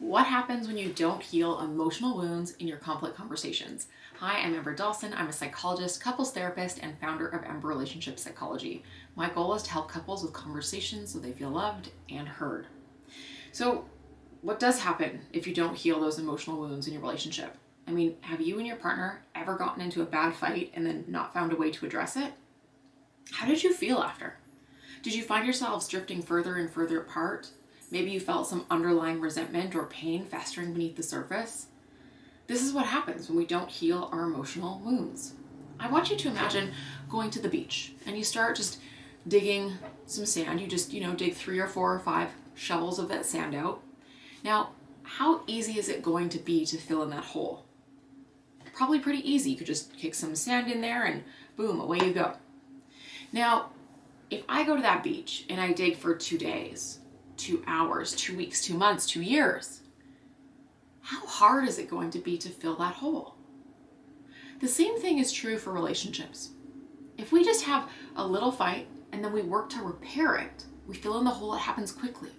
What happens when you don't heal emotional wounds in your conflict conversations? Hi, I'm Amber Dawson. I'm a psychologist, couples therapist, and founder of Ember Relationship Psychology. My goal is to help couples with conversations so they feel loved and heard. So, what does happen if you don't heal those emotional wounds in your relationship? I mean, have you and your partner ever gotten into a bad fight and then not found a way to address it? How did you feel after? Did you find yourselves drifting further and further apart? Maybe you felt some underlying resentment or pain festering beneath the surface. This is what happens when we don't heal our emotional wounds. I want you to imagine going to the beach and you start just digging some sand. You just, dig 3 or 4 or 5 shovels of that sand out. Now, how easy is it going to be to fill in that hole? Probably pretty easy. You could just kick some sand in there and boom, away you go. Now, if I go to that beach and I dig for 2 days, 2 hours, 2 weeks, 2 months, 2 years, how hard is it going to be to fill that hole? The same thing is true for relationships. If we just have a little fight and then we work to repair it, we fill in the hole, it happens quickly.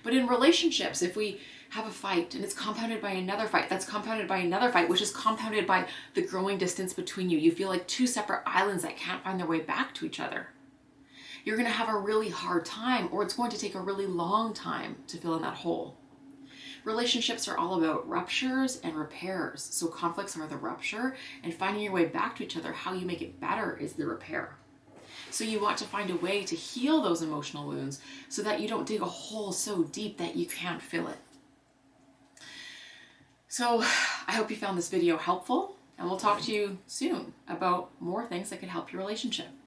But in relationships, if we have a fight and it's compounded by another fight, that's compounded by another fight, which is compounded by the growing distance between you. You feel like 2 separate islands that can't find their way back to each other. You're going to have a really hard time, or it's going to take a really long time to fill in that hole. Relationships are all about ruptures and repairs. So conflicts are the rupture, and finding your way back to each other, how you make it better, is the repair. So you want to find a way to heal those emotional wounds so that you don't dig a hole so deep that you can't fill it. So I hope you found this video helpful, and we'll talk to you soon about more things that could help your relationship.